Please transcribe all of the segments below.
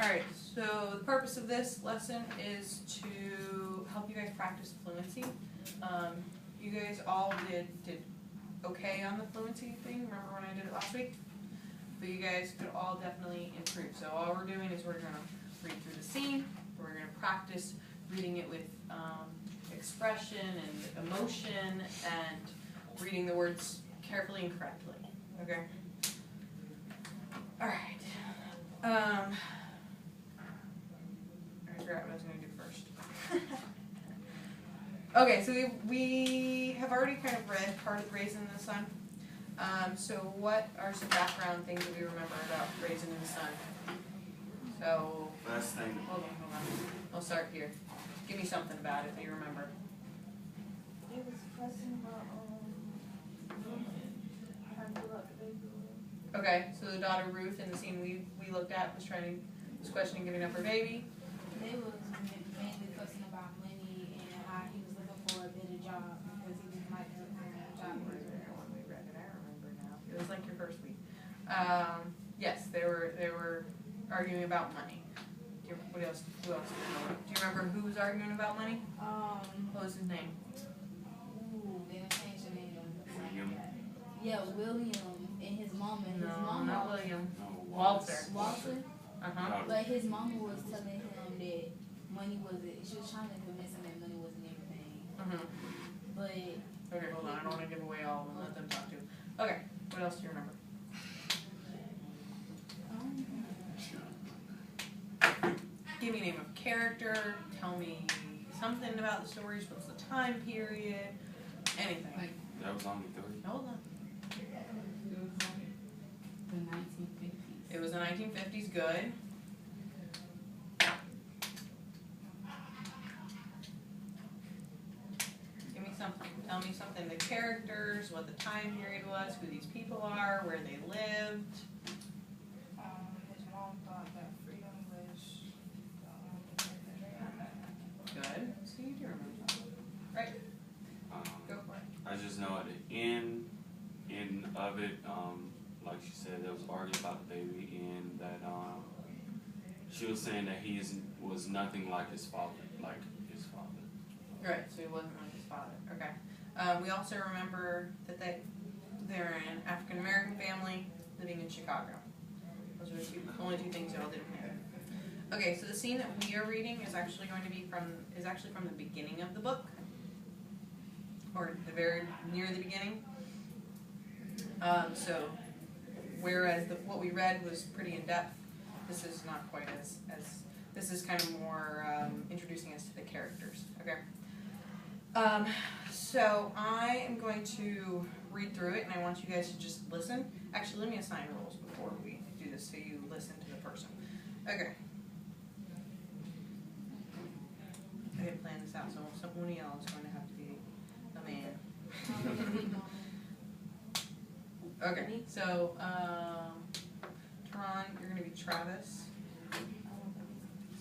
Alright, so the purpose of this lesson is to help you guys practice fluency. You guys all did okay on the fluency thing, remember when I did it last week? But you guys could all definitely improve. So all we're doing is we're going to read through the scene, we're going to practice reading it with expression and emotion and reading the words carefully and correctly. Okay? Alright. I forgot what I was going to do first. Okay, so we have already kind of read part of Raisin in the Sun. So what are some background things that we remember about Raisin in the Sun? So, last thing. Hold on. I'll start here. Give me something about it that you remember. It was fussing about trying to look at the baby. Okay, so the daughter Ruth in the scene we looked at was questioning giving up her baby. They was mainly fussing about money and how he was looking for a better job because he didn't like the job. When we read it, I remember now. It was like your first week. Yes, they were arguing about money. Who else? Do you remember who was arguing about money? What was his name? Ooh, they didn't change the name. William. Yeah, William and his mama. And his mama. Not William. No, Walter. Walter. Uh-huh. But his mama was telling him that money wasn't. She was trying to convince him that money wasn't everything. But Okay, hold on. I don't want to give away all of them. Let them talk to. Okay. What else do you remember? Give me a name of character. Tell me something about the stories. What's the time period? Anything. That was only 3. Hold on. the 1950s. It was the 1950s. Good. Give me something. Tell me something. The characters, what the time period was, who these people are, where they lived. His mom thought that freedom was. Good. So you do remember something. Right. Go for it. I just know at the end of it, like she said, there was arguing about the baby, and that she was saying that he was nothing like his father, Right, so he wasn't like his father. Okay. We also remember that they're an African American family living in Chicago. Those are the only two things y'all didn't hear. Okay, so the scene that we are reading is actually going to be from the beginning of the book, or the very near the beginning. So whereas what we read was pretty in depth, this is not quite as this is kind of more introducing us to the characters. Okay. So I am going to read through it, and I want you guys to just listen. Actually, let me assign roles before we do this, so you listen to the person. Okay. I didn't plan this out, so someone else is going to have to be a man. Okay, so Tron, you're going to be Travis.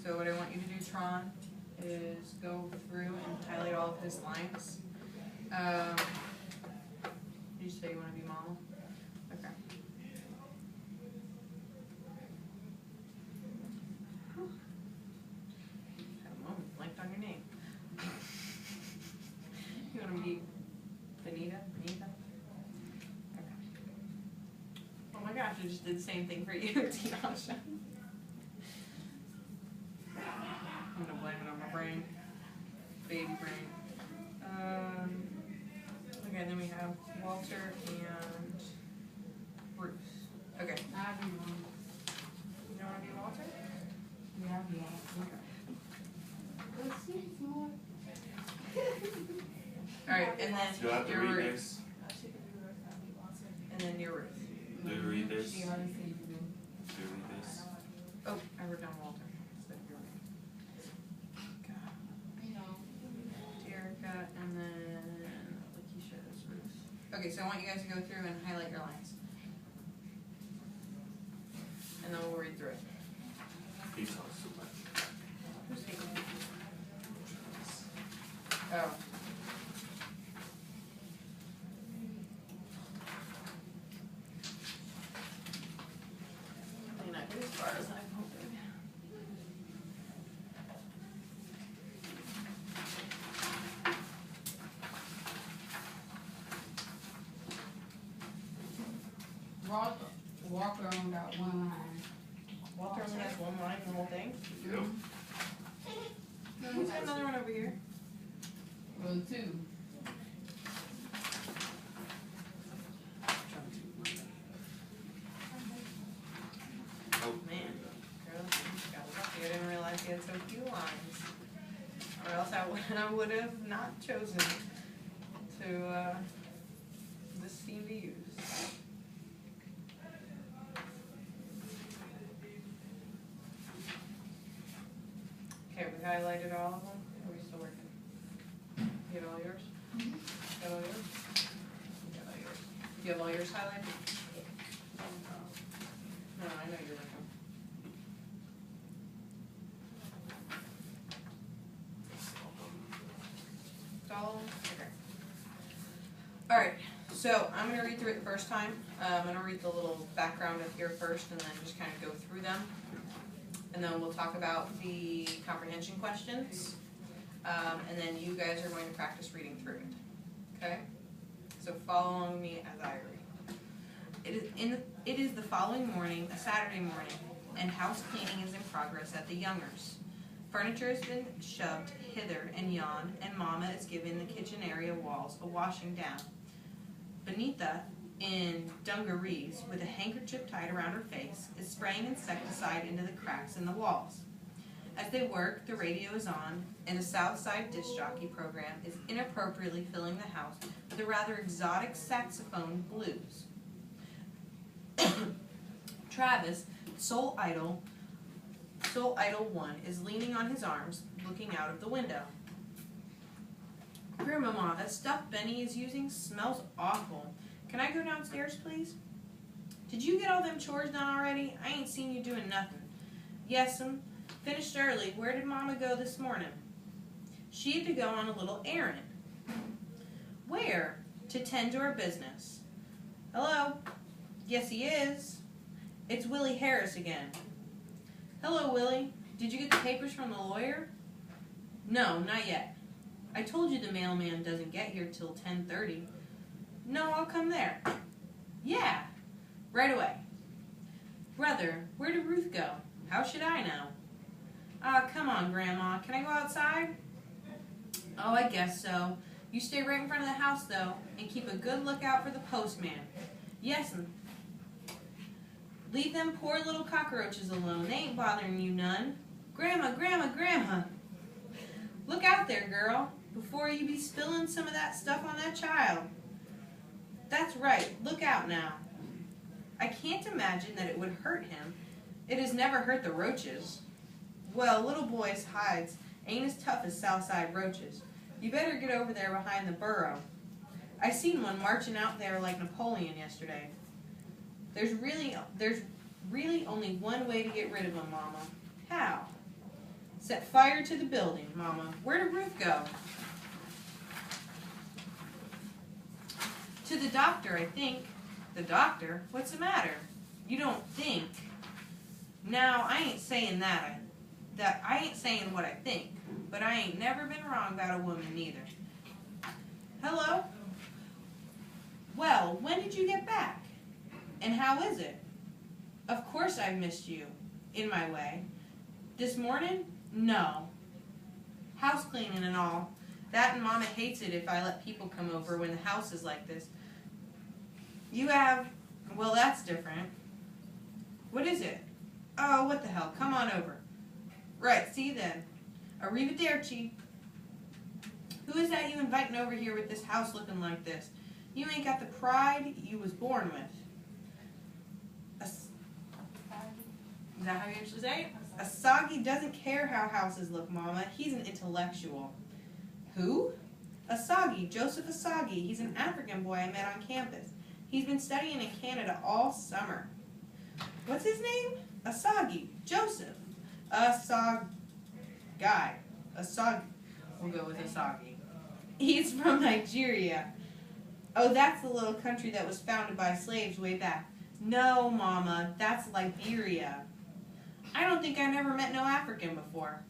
So what I want you to do, Tron, is go through and highlight all of his lines. Did you say you want to be Mama? Okay. Had a moment, blanked on your name. You want to be Benita? Okay. Oh my gosh, I just did the same thing for you, Tiasha. I'm gonna blame it on my brain. Baby brain. Okay, then we have Walter and Ruth. Okay. I'll be wrong. You don't want to be Walter? Yeah, I'll be wrong. Okay. Alright, and then Do I have to you're read Ruth. this? And then you're Ruth. Do you read this? She already said you do. Do you read this? Oh, I wrote down Walter. Instead of your name. God. You know. Erica, and then Lakeisha's Ruth. Okay, so I want you guys to go through and highlight your lines. And then we'll read through it. He talks too much. Who's speaking? Oh. Probably not good as far as I'm hoping. Walker on got one line. Walter only has one line in the whole thing. Yep. Who's got another one over here? Well, two. Oh, Man, girl, you got lucky. I didn't realize he had so few lines. Or else I would have not chosen to this theme to use. Okay, we highlighted all of them. Are we still working? You get all yours? Got all yours? You got all yours. Do you have all yours highlighted? No, I know you're working. All of them? Okay. Alright, so I'm going to read through it the first time. I'm going to read the little background of here first and then just kind of go through them. And then we'll talk about the comprehension questions. And then you guys are going to practice reading through it. Okay? So follow along with me as I read. It is the following morning, a Saturday morning, and house cleaning is in progress at the Youngers. Furniture has been shoved hither and yon, and Mama is giving the kitchen area walls a washing down. Benita, in dungarees, with a handkerchief tied around her face, is spraying insecticide into the cracks in the walls. As they work, the radio is on, and a Southside disc jockey program is inappropriately filling the house with a rather exotic saxophone blues. Travis, sole idol one, is leaning on his arms, looking out of the window. Grandmama, that stuff Benny is using smells awful. Can I go downstairs, please? Did you get all them chores done already? I ain't seen you doing nothing. Yes'm. Finished early. Where did Mama go this morning? She had to go on a little errand. Where? To tend to her business. Hello? Yes, he is. It's Willie Harris again. Hello, Willie. Did you get the papers from the lawyer? No, not yet. I told you the mailman doesn't get here till 10:30. No, I'll come there. Yeah, right away. Brother, where did Ruth go? How should I know? Come on, Grandma. Can I go outside? Oh, I guess so. You stay right in front of the house, though, and keep a good lookout for the postman. Yes'm. Leave them poor little cockroaches alone. They ain't bothering you none. Grandma, Grandma, Grandma. Look out there, girl, before you be spilling some of that stuff on that child. That's right. Look out now. I can't imagine that it would hurt him. It has never hurt the roaches. Well, little boys' hides ain't as tough as Southside roaches. You better get over there behind the burrow. I seen one marching out there like Napoleon yesterday. There's really only one way to get rid of them, Mama. How? Set fire to the building, Mama. Where did Ruth go? To the doctor, I think. The doctor? What's the matter? You don't think. Now, I ain't saying that. I ain't saying what I think, but I ain't never been wrong about a woman neither. Hello? Well, when did you get back? And how is it? Of course I've missed you, in my way. This morning? No. House cleaning and all. That and Mama hates it if I let people come over when the house is like this. You have... Well, that's different. What is it? Oh, what the hell. Come on over. Right, see you then. Arrivederci. Who is that you inviting over here with this house looking like this? You ain't got the pride you was born with. Is that how you usually say it? Asagi doesn't care how houses look, Mama. He's an intellectual. Who? Asagi, Joseph Asagi. He's an African boy I met on campus. He's been studying in Canada all summer. What's his name? Asagi. Joseph. Asagi. Asagi. We'll go with Asagi. He's from Nigeria. Oh, that's the little country that was founded by slaves way back. No, Mama, that's Liberia. I don't think I never met no African before.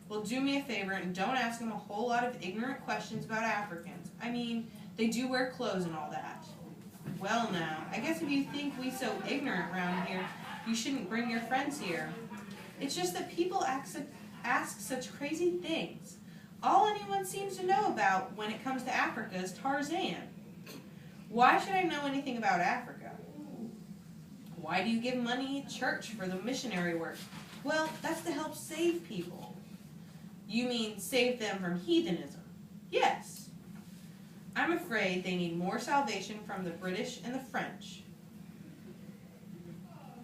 Well, do me a favor and don't ask him a whole lot of ignorant questions about Africans. I mean, they do wear clothes and all that. Well now, I guess if you think we so ignorant around here, you shouldn't bring your friends here. It's just that people ask such crazy things. All anyone seems to know about when it comes to Africa is Tarzan. Why should I know anything about Africa? Why do you give money at church for the missionary work? Well, that's to help save people. You mean save them from heathenism? Yes. I'm afraid they need more salvation from the British and the French.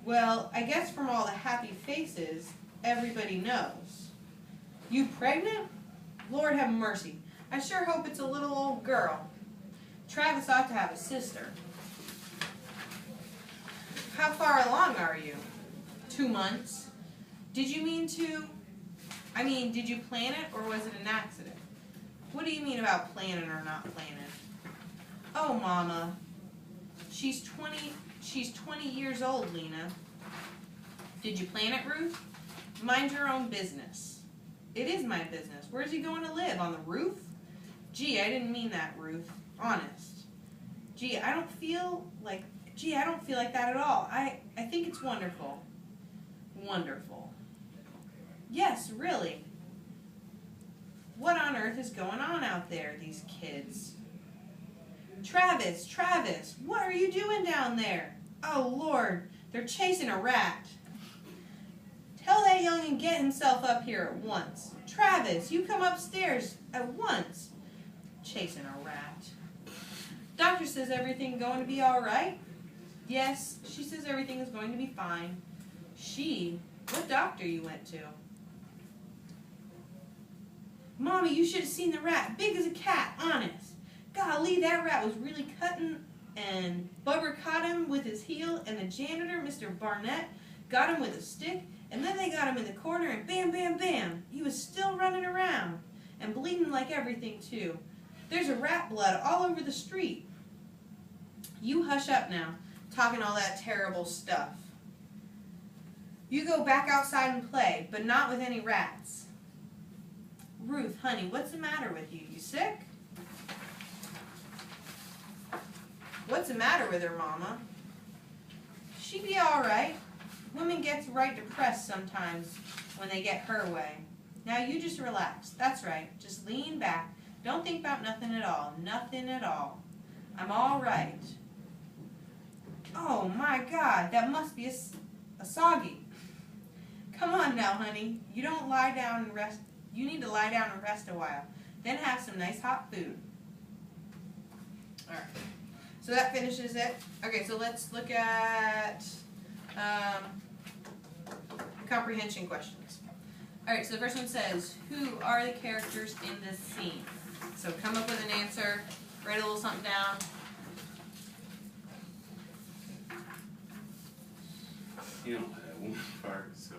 Well, I guess from all the happy faces, everybody knows. You pregnant? Lord have mercy. I sure hope it's a little old girl. Travis ought to have a sister. How far along are you? 2 months. Did you plan it or was it an accident? What do you mean about planning or not planning? Oh, Mama. She's 20 years old, Lena. Did you plan it, Ruth? Mind your own business. It is my business. Where's he going to live? On the roof? Gee, I didn't mean that, Ruth. Honest. Gee, I don't feel like that at all. I think it's wonderful. Wonderful. Yes, really. What on earth is going on out there, these kids? Travis, what are you doing down there? Oh, Lord, they're chasing a rat. Tell that young'un get himself up here at once. Travis, you come upstairs at once. Chasing a rat. Doctor says everything going to be all right? Yes, she says everything is going to be fine. What doctor you went to? Mommy, you should have seen the rat. Big as a cat, honest. Golly, that rat was really cutting, and Bubber caught him with his heel, and the janitor, Mr. Barnett, got him with a stick, and then they got him in the corner, and bam, bam, bam. He was still running around, and bleeding like everything, too. There's a rat blood all over the street. You hush up now, talking all that terrible stuff. You go back outside and play, but not with any rats. Ruth, honey, what's the matter with you? You sick? What's the matter with her, Mama? She be all right. Women gets right depressed sometimes when they get her way. Now you just relax. That's right. Just lean back. Don't think about nothing at all. Nothing at all. I'm all right. Oh, my God. That must be a soggy. Come on now, honey. You don't lie down and rest. You need to lie down and rest a while. Then have some nice hot food. All right. So that finishes it. Okay, so let's look at comprehension questions. All right, so the first one says, who are the characters in this scene? So come up with an answer, write a little something down. You don't have one part, so.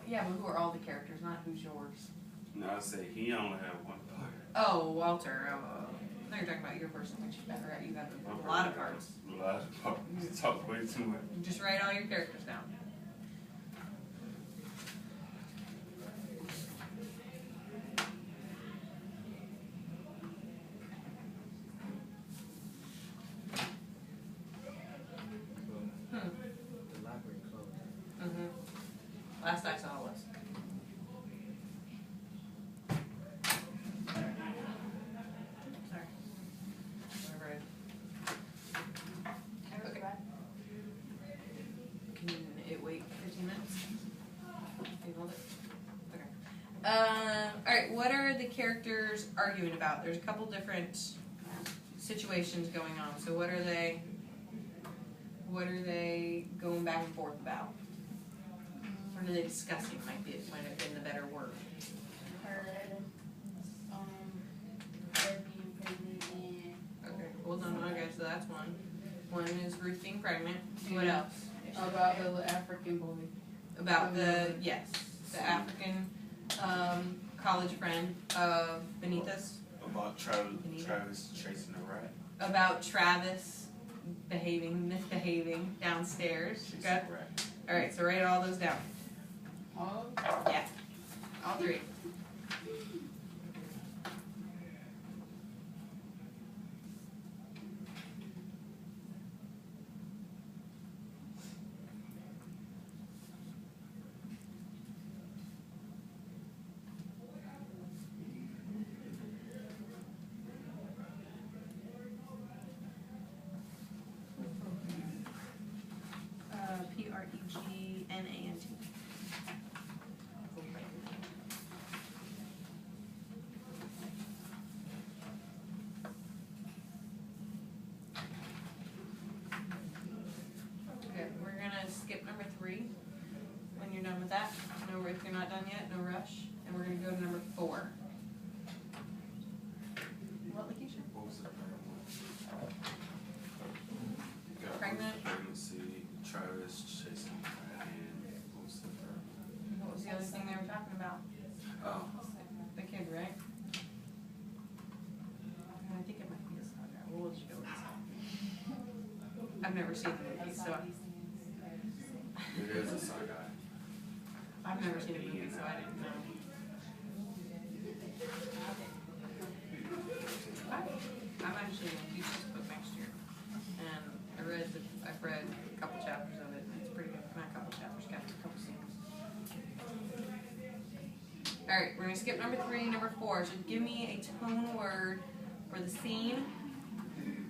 Yeah, but who are all the characters, not who's yours? No, I say he only have one part. Oh, Walter. No, you're talking about your person, which is better at. You have a lot of parts. A lot of parts. You talk way too much. Just write all your characters down. The library closed. Last I saw was. Sorry. Whatever it is. Okay. Can it wait 15 minutes? Can you hold it? Okay. Alright, what are the characters arguing about? There's a couple different situations going on. So what are they going back and forth about? What are they discussing? Might have been the better word. Her being pregnant and Okay, hold on. Okay, so that's one. One is Ruth being pregnant. What else? About the African boy. About the African college friend of Benita's. About Travis chasing a rat. About Travis misbehaving downstairs. Chasing Okay. a rat. All right, so write all those down. Oh, Yeah, all three. if you're not done yet, no rush. And we're gonna go to number 4. What, Lakeisha? What was the third one? You got Pregnant. Pregnancy, Travis, chasing, and what was the third one? What was the other thing they were talking about? Oh, The kid, right? I think it might be a saga. We'll just go with saga. I've never seen the movie, so it is a saga. I've never seen a movie, so I didn't know. I'm actually gonna teach this book next year, and I've read a couple chapters of it. It's pretty good. Not a couple chapters, got a couple scenes. All right, we're gonna skip number 3, number 4. So give me a tone word for the scene,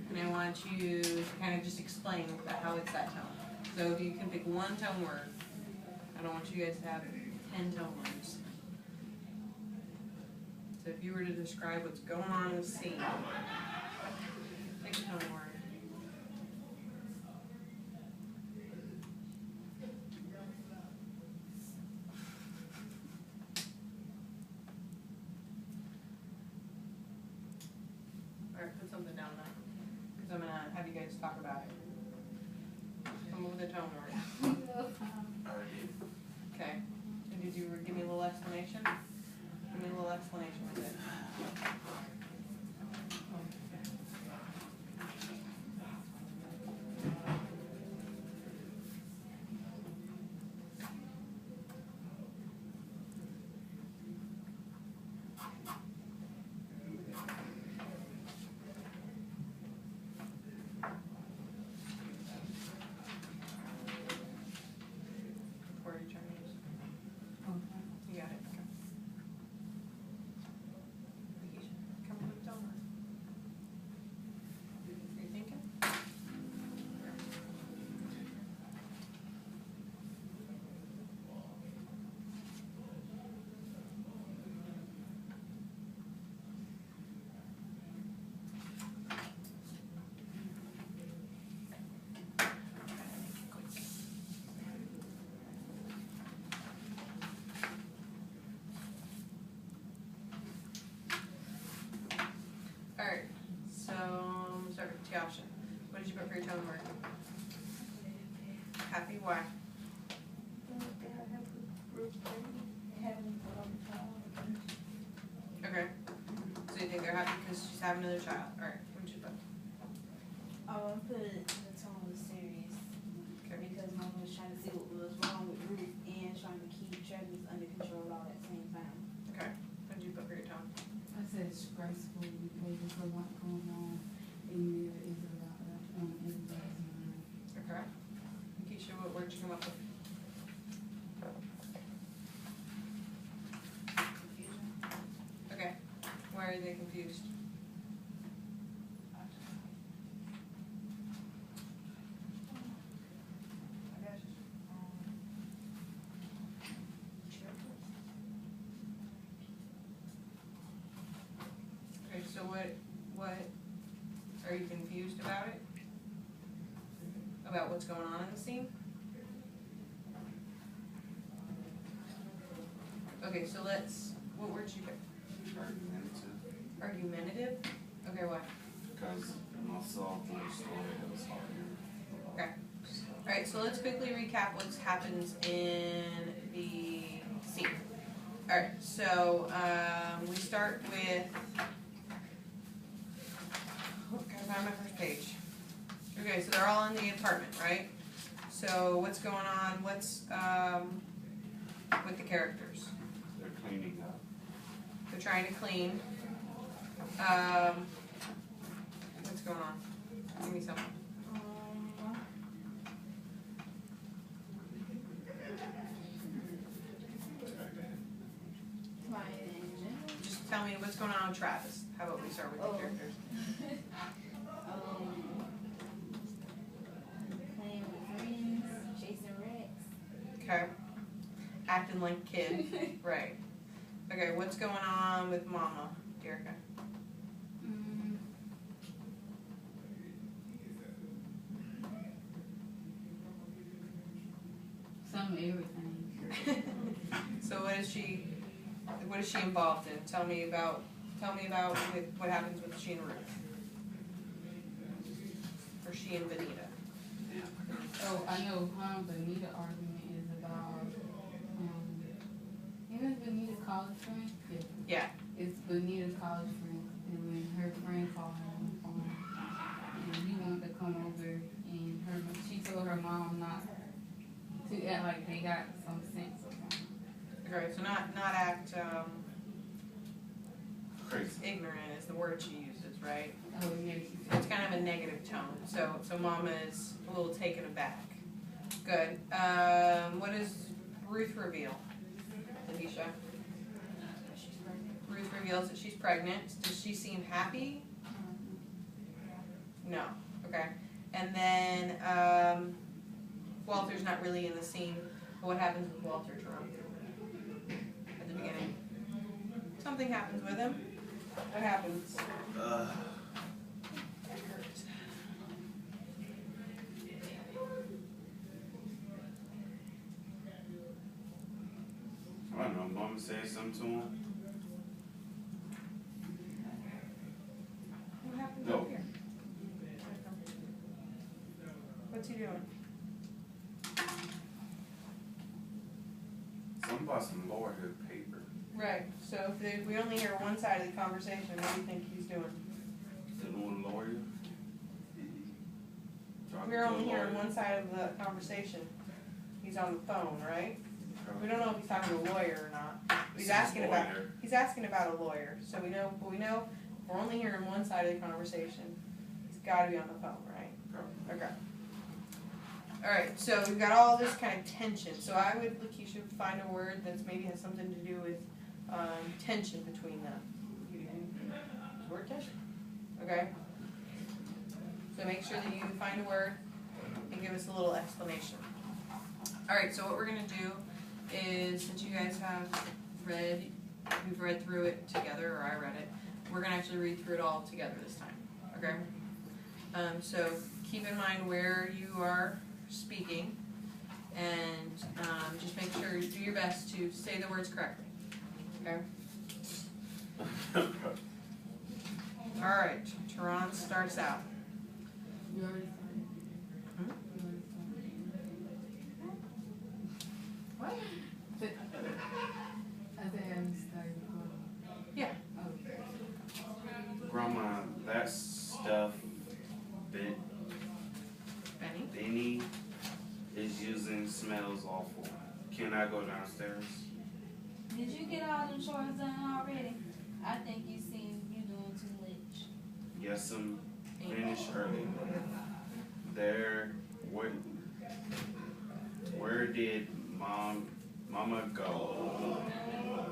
and I want you to kind of just explain how it's that tone. So if you can pick one tone word, I don't want you guys to have 10 tone words. So if you were to describe what's going on in the scene, pick a tone word. Alright, put something down there, because I'm gonna have you guys talk about it. Come up with a tone word. Okay, and did you give me a little explanation? Give me a little explanation with it. What are you trying to use? You got it, okay. Lakeisha, come up with a tone word. Are you thinking? Alright, so start with Tiasha. What did you put for your tone word? Happy, why? Okay. So you think they're happy because she's having another child? Alright, what did you put? Oh, I put the tone was serious Okay. because mom was trying to see what was wrong with Ruth and trying to keep Travis under control all at the same time. Okay. What did you put for your tone? I said it's disgraceful because there's a lot going on and there is a lot of everybody's mind. Okay. Keisha, what word did you come up with? Okay. Why are they confused? Okay, so what are you confused about it? About what's going on in the scene? Okay, so what word did you pick? Argumentative. Argumentative? Okay, why? Because when I saw the story, it was hard. Okay. Alright, so let's quickly recap what happens in the scene. Alright, so we start with, gotta find my first page. Okay, so they're all in the apartment, right? So what's going on? What's with the characters? They're cleaning up. They're trying to clean. What's going on? Give me something. Just tell me what's going on with Travis. How about we start with the characters? Playing with friends, chasing rats. Okay. Acting like a kid. Right. Okay, what's going on with Mama, Derica? Some everything. So what is she involved in? Tell me about what happens with she and Ruth. Or she and Benita. Oh, I know, Benita argument is about, even Benita college friend? Yeah. It's Benita's college friend, and when her friend called her on the phone, and he wanted to come over, and she told her mom not to act like they got some sense or something. Okay, so not act Crazy. ignorant is the word she uses, right? Oh, yeah, she said. It's kind of a negative tone. So Mama is a little taken aback. Good. What does Ruth reveal? Alicia? Ruth reveals that she's pregnant. Does she seem happy? No. Okay. And then Walter's not really in the scene. But what happens with Walter, Jerome? At the beginning. Something happens with him. What happens? I don't know, Mama said something to him. What happens No. up here? What's he doing? Something about some lawyer paper. Right. So if we only hear one side of the conversation, what do you think he's doing? Dealing with a lawyer. Talking We're to a only hearing lawyer. one side of the conversation. He's on the phone, right? We don't know if he's talking to a lawyer or not. He's asking about a lawyer. So we know if we're only hearing one side of the conversation, he's gotta be on the phone, right? Okay. Alright, so we've got all this kind of tension. So I would, look, you should find a word that's maybe has something to do with tension between them. The word tension. Okay? So make sure that you find a word and give us a little explanation. Alright, so what we're going to do is, since you guys have we've read through it together, or I read it, we're going to actually read through it all together this time. Okay? So keep in mind where you are speaking, and just make sure you do your best to say the words correctly. Okay? Alright, Tehran starts out. You already started. Hmm? You already started. What? I said, have you started recording? Yeah. Oh. Grandma, that stuff Benny? Benny is using smells awful. Can I go downstairs? Did you get all them chores done already? I think you seem you doing too much. Yes, I'm finished early. Where did Mama go?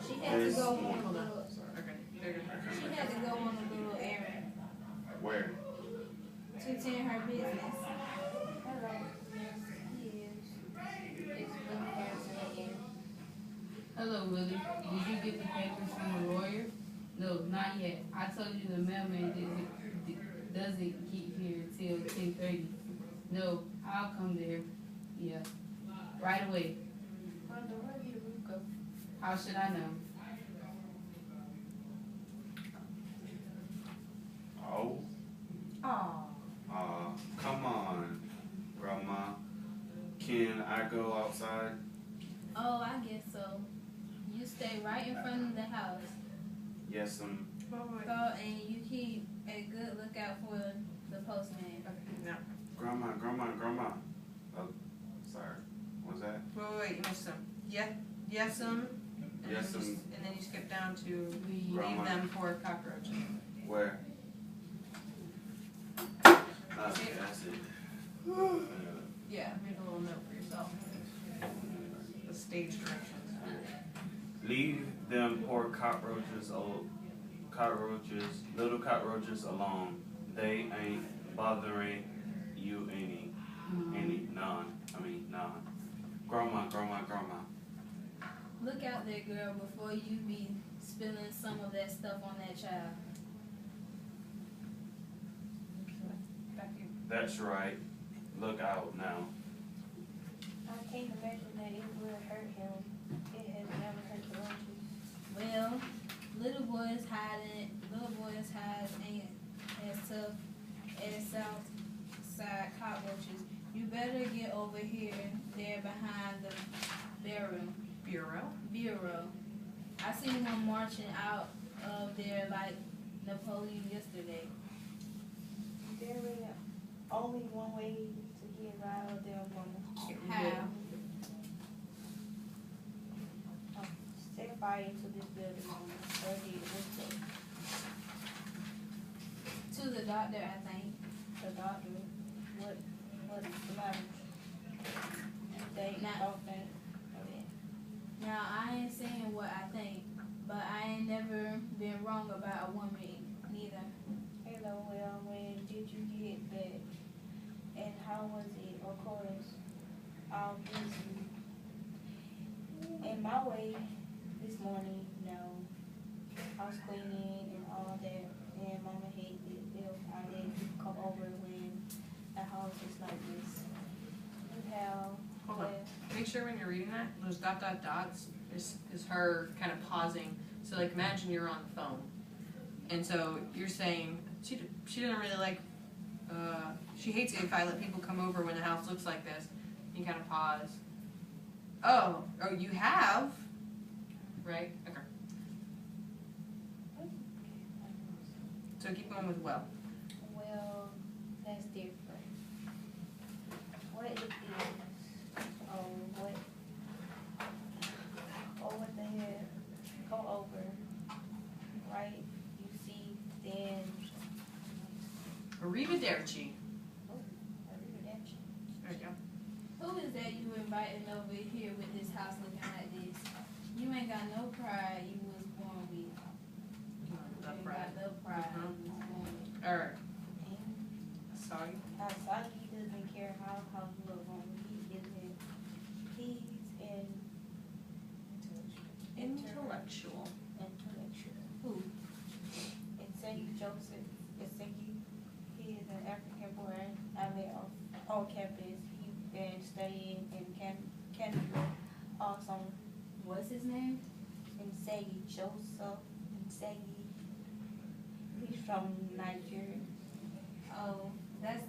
She had to This go on morning. a little. Okay, there you go. She had to go on a little errand Where? to attend her business. Hello. Yes. It's little hair. Hello, Willie. Did you get the papers from the lawyer? No, not yet. I told you the mailman doesn't get here till 10:30. No, I'll come there. Yeah. Right away. How should I know? Oh? Aww. Come on, Grandma. Can I go outside? Oh, I guess so. You stay right in front of the house. Yes, Go and you keep a good lookout for the postman. No. Grandma. Oh, sorry. What's that? Wait, you missed some. Yes'm. Yes'm. And then you skip down to leave Grandma. them for cockroaches. Where? Okay, that's it. Yeah, make a little note for yourself. The stage directions. Leave them poor little cockroaches alone. They ain't bothering you none. Grandma. Look out there, girl, before you be spilling some of that stuff on that child. Back to you. That's right. Look out now. I can't imagine that it will hurt him. It has never hurt the Well, little boys hiding, ain't as tough as Southside cockroaches. You better get over here, there behind the bureau. I seen one marching out of there like Napoleon yesterday. There is only one way to get out of there, Mama. How? Set fire to this building, Mama. To the doctor, I think. The doctor, what's the matter? They Not- often. Now, I ain't saying what I think, but I ain't never been wrong about a woman neither. Hello, well, when did you get back? And how was it? Of course, all busy. In my way this morning, house cleaning and all that, and Mama hated it if I let you come over when the house is like this. You have, Hold on. Make sure when you're reading that, those dots is her kind of pausing. So like imagine you're on the phone. And so you're saying she doesn't really like, she hates it if I let people come over when the house looks like this. You kind of pause. Oh, you have? Right? Okay. So keep going with well. well, that's different. What it is, what the heck, go over, right? You see, then, Arrivederci. redemption. There you go. Who is that you inviting over here with this house looking like this? You ain't got no pride you was born with. You ain't got no pride you was born with. Alright. And Sorry. Asagi doesn't care how you look on he's Intellectual. intellectual. Who? It's Joseph. He is an African boy. I met on campus. He been studying in Canada. Awesome. What's his name? Insegi Joseph. Insegi. He's from Nigeria. Oh, that's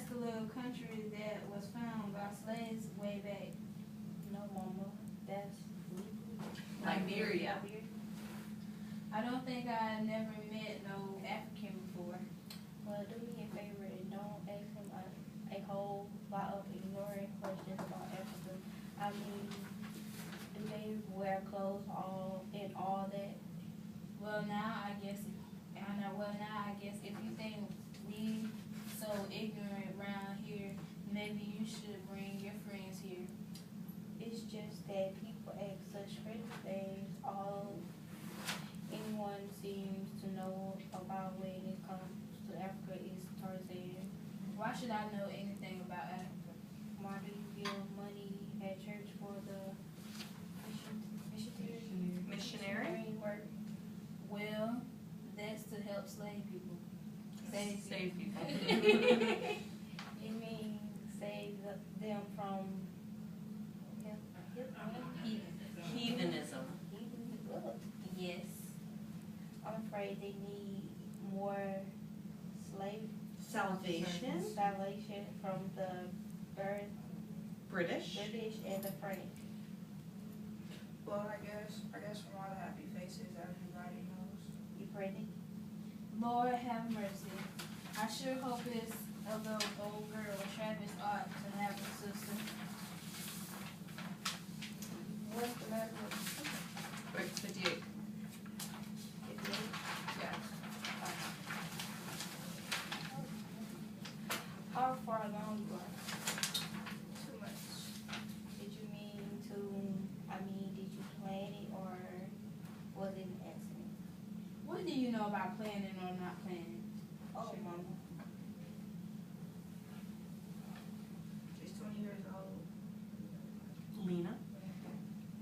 the little country that was found by slaves way back. No, Mama. That's Liberia. I don't think I never met no African before. Well, do me a favor and don't ask him a whole lot of ignorant questions about Africa. I mean, do they wear clothes and all that? Well, now I guess if you think we so ignorant around here, maybe you should bring your friends here. It's just that people ask such crazy things. All anyone seems to know about when it comes to Africa is Tarzan. Why should I know anything about Africa? Why do you give money at church for the missionary work? Well, that's to help slave people. Save people. You mean save them from Heathenism. Yes. I'm afraid they need more Salvation. salvation from the British. British and the French. Well, I guess from all the happy faces everybody knows. You ready? Lord have mercy. I sure hope it's a little old girl. Travis ought to have a sister. What's the matter with Wait, 58. it? Yeah. How far along you are? Too much. Did you plan it or was it an accident? What do you know about planning or not planning? Oh, Mama. She's 20 years old. Lena.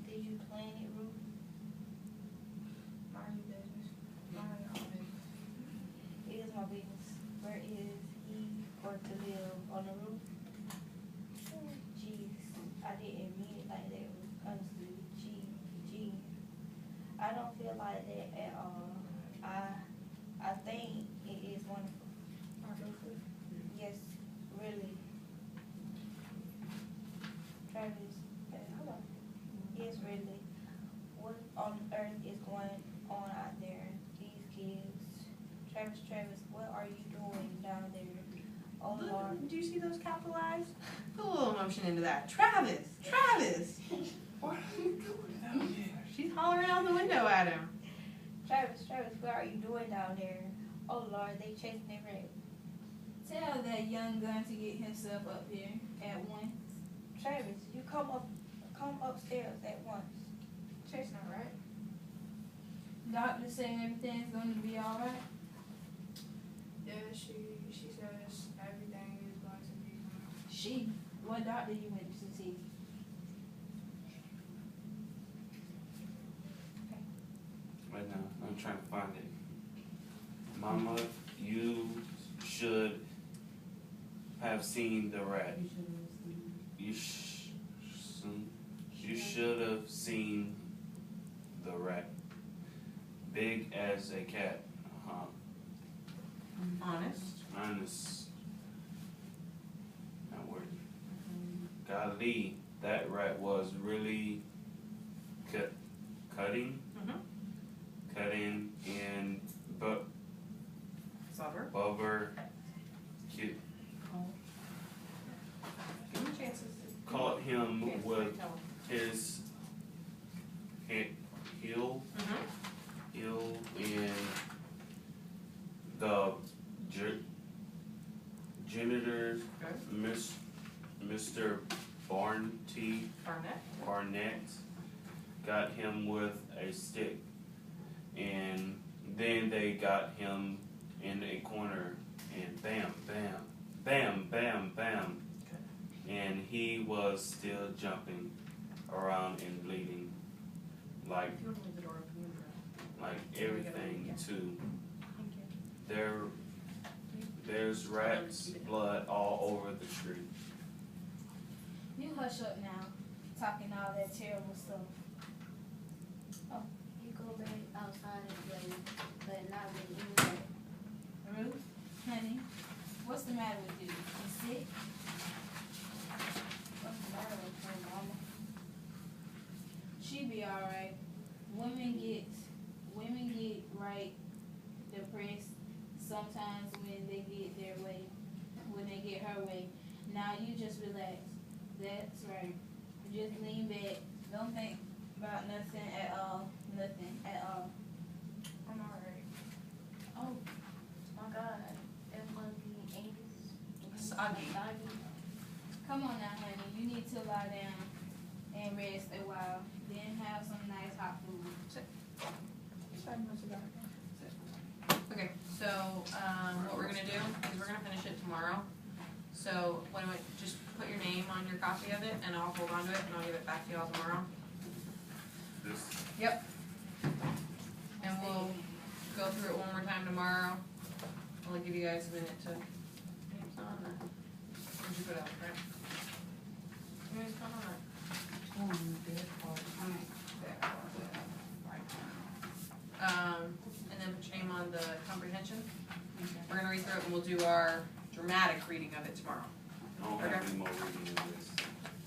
Did you plan it, Ruth? Mind your business. Mind your own business. It is my business. Where is he going to live? On the roof? Jeez, I didn't mean it like that, honestly. Gee. I don't like that at all. I think it is wonderful. Yes, really. Travis, hold on. Yes, really. What on earth is going on out there? These kids. Travis, what are you doing down there? Oh Lord. Do you see those capitalized? Put a little emotion into that. Travis! What are you doing down there? She's hollering out the window at him. Travis, what are you doing down there? Oh Lord, they chasing their red. Tell that young gun to get himself up here at once. Travis, you come upstairs at once. Chasing her, right? Doctor saying everything's gonna be alright. Yeah, she says everything is going to be fine. She, what doctor you went to see? Right now, I'm trying to find it. Mama, you should have seen the rat. You should have seen the rat. Big as a cat. Honest. Not word. Golly, that rat was really cutting in Bubber Give him chances. caught him with his heel in the janitor, Mr. Barnett got him with a stick, and then they got him in a corner, and bam, and he was still jumping around and bleeding, like everything too. There's rat's blood all over the street. You hush up now, talking all that terrible stuff. You go back outside and play, but not with you. Ruth, honey, what's the matter with you? You sick? What's the matter with her, Mama? She be alright. Women get right depressed sometimes when they get their way, when they get her way. Now you just relax. That's right. Just lean back. Don't think about nothing at all. Nothing at all. I'm alright. Oh, my God. That must be Angus. Soggy. Come on now, honey. You need to lie down and rest a while. Then have some nice hot food. Okay, so, what we're gonna do is we're gonna finish it tomorrow. So, why don't we just put your name on your copy of it, and I'll hold on to it, and I'll give it back to y'all tomorrow. This Yep. And we'll go through it one more time tomorrow. I'll give you guys a minute to. It's not on there. Where'd you put it out, right? It's not on there. And then put your name on the comprehension. We're gonna read through it and we'll do our dramatic reading of it tomorrow. I don't have any more reading in this.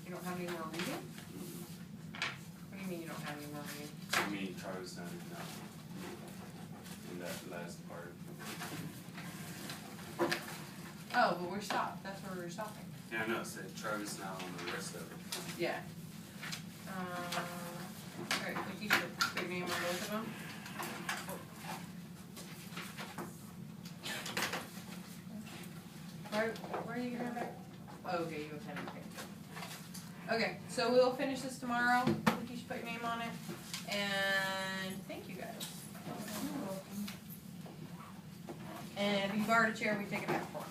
You don't have any more reading? What do you mean you don't have any more reading? I mean, Charlie sounded not in that last part. Oh, but we're stopped. That's where we're stopping. Yeah, I know, it said Travis now on the rest of it. Yeah. Alright, we keep put your name on both of them. Where are you going back? Oh, okay, you have pen and paper. Okay, so we'll finish this tomorrow. You should put your name on it. And thank you guys. And if you borrowed a chair, we take it back for me.